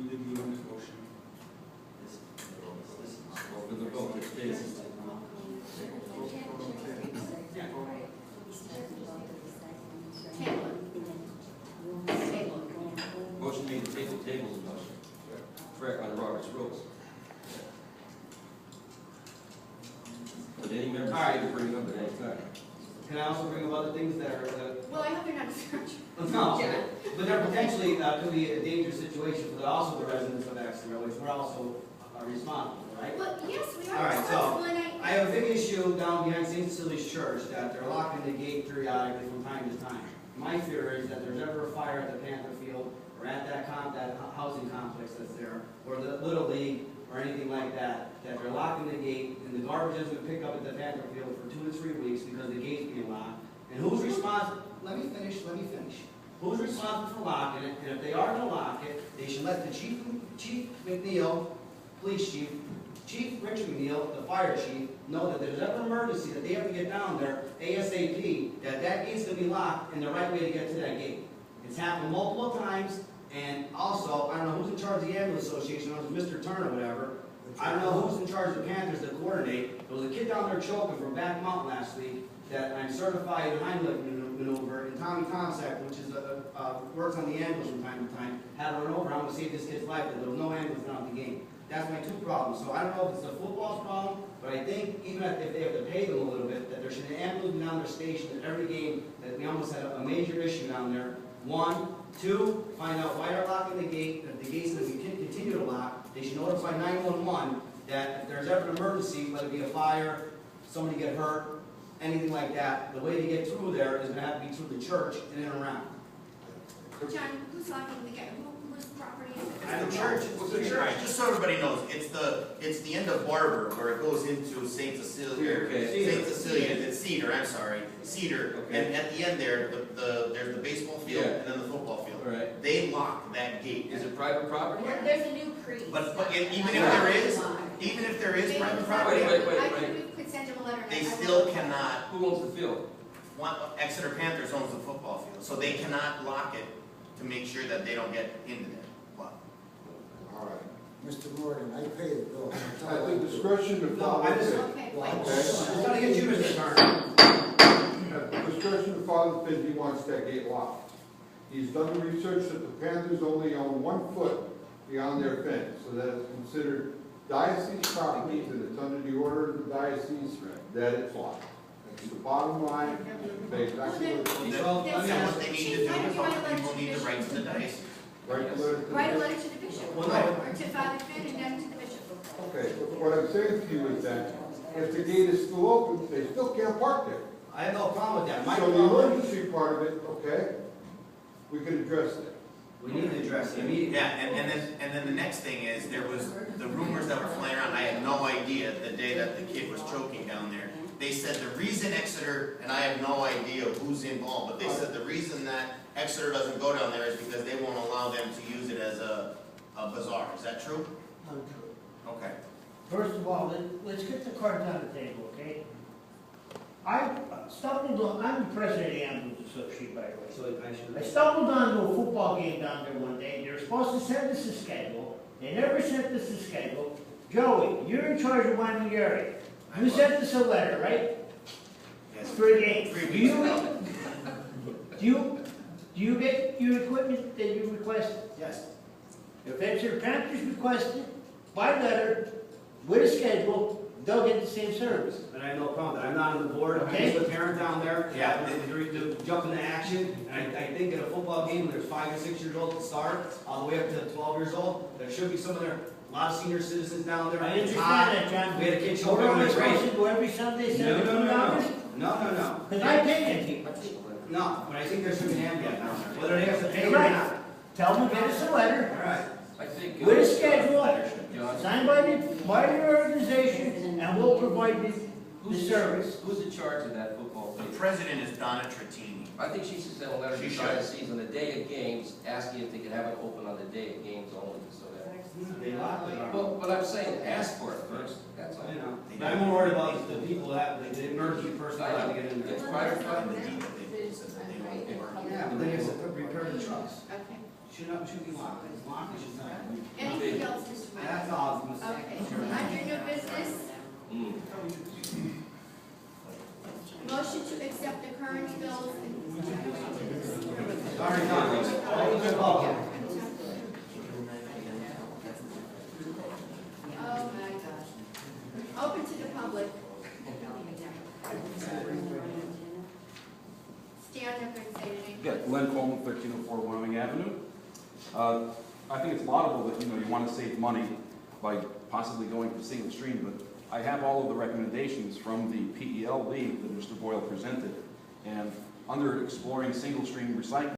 need to be on the motion. This is over the vote. It's this. Yeah. Motion made to table the motion. Correct on Robert's rules. But any member can bring it up at any time. Can I also bring up other things that are, Well, I hope they're not discouraged. no, but they're potentially, could be a dangerous situation for also the residents of Exeter, which we're also responsible, right? Well, yes, we All are right, responsible, so and I have a big issue down behind St. Cecilia's church that they're locking the gate periodically from time to time. My fear is that there's ever a fire at the Panther Field or at that housing complex that's there, or the Little League or anything like that, that they're locking the gate and the garbage isn't going to pick up at the Panther Field for 2 to 3 weeks because the gate's being locked. And who's responsible? Let me finish. Who's responsible for locking it? And if they are going to lock it, they should let the Chief McNeil, police chief, Chief Richard McNeil, the fire chief, know that there's ever an emergency that they have to get down there ASAP, that gate's going to be locked and the right way to get to that gate. It's happened multiple times, and also, I don't know who's in charge of the ambulance association, it was Mr. Turner or whatever. I don't know who's in charge of the Panthers to coordinate. There was a kid down there choking from Back Mountain last week that I'm certified in Heimlich maneuver, and Tommy Tomsack, which is works on the ambulance from time to time, had to run over. I'm going to save this kid's life, but there was no ambulance down at the game. That's my 2 problems. So I don't know if it's the football's problem, but I think even if they have to pay them a little bit, that there should be an ambulance down their station at every game, that we almost had a major issue down there. 1, 2, find out why they're locking the gate. If the gate's going to continue to lock, they should notify 911 that if there's ever an emergency, whether it be a fire, somebody get hurt, anything like that, the way to get through there is going to have to be through the church and in and around. John, who's locking the gate? Whose property is it? At the church. All right, just so everybody knows, it's the end of Barber where it goes into St. Cecilia. Okay. St. Cecilia, it's Cedar, I'm sorry, Cedar. Okay. And at the end there, there's the baseball field Yeah. and then the football field. All right. They lock that gate. Is it private property? There's a new crease. But even if there is private property, Wait. I think we could send him a letter. they still cannot. Who owns the field? Exeter Panthers owns the football field, so they cannot lock it to make sure that they don't get into there. All right. Mr. Morgan, I pay the bill. At the discretion of Father Fitz. Okay, wait. I'm trying to get you, Mr. Turner. At the discretion of Father Fitz, he wants that gate locked. He's done the research that the Panthers only own 1 foot beyond their fence, so that it's considered diocese property, and it's under the order of the diocese that it's locked. That's the bottom line. They exactly what Well, then what they need to do is all the people need to write to the diocese. Write a letter to the Write a bishop. letter to the bishop, Well, or to Father Finn and then to the bishop. Okay, but what I'm saying to you is that if the gate is still open, they still can't park there. I have no problem with that. My So the problem, emergency part of it, okay, we can address that. we need to address it immediately. Yeah, and then the next thing is, there was the rumors that were flying around, I had no idea the day that the kid was choking down there. They said the reason Exeter, and I have no idea who's involved, but they said the reason that Exeter doesn't go down there is because they won't allow them to use it as a bazaar. Is that true? Untrue. Okay. First of all, let's get the cards on the table, okay? I'm the president of the Ambulance Association, by the way. So I should. I stumbled onto a football game down there one day. They were supposed to send us a schedule. They never sent us a schedule. Joey, you're in charge of Wyoming area. You sent us a letter, right? Yes. For a game. 3 weeks ago. Do you get your equipment that you requested? Yes. If Exeter Panthers requested by letter with a schedule, they'll get the same service. But I have no problem. I'm not on the board. I'm Okay. just a parent down there. Yeah. To jump into action. And I think at a football game, when there's 5 or 6 years old to start, all the way up to 12 years old, there should be a lot of senior citizens down there. I It's understand hot. that, John. We had a kid So choking what on am I the supposed grade. to do every Sunday, $72? No. Because I pay them people. No, but I think there should be an ambulance down there, whether they have to pay or Right. not. Tell them to get us a letter All right. I think. with a schedule, John, signed by your organization, and we'll provide the service. Who's in charge of that football The field? president is Donna Trattini. I think she should send a letter to She the should. diocese on the day of games, asking if they can have it open on the day of games only, so that. They lock it. Well, but I'm saying, ask for it first, that's all. You know, but I'm more worried about the people that have, the emergency person that have to get in there. It's private And property. the deed that they said that they don't work. Yeah, but then you have to prepare the truck. does. Okay. Should be locked. It's locked, it should not. Anything else, Mr. Meyer? That's all I was gonna Okay, say. under new business, motion to accept the current bills and. Sorry, done. Open to public. Oh, my gosh. Open to the public. Stand up and say your name. Yeah, Glenn Coleman, 1304 Wyoming Avenue. I think it's laudable that, you want to save money by possibly going for single stream, but I have all of the recommendations from the PEL lead that Mr. Boyle presented. And under exploring single stream recycling,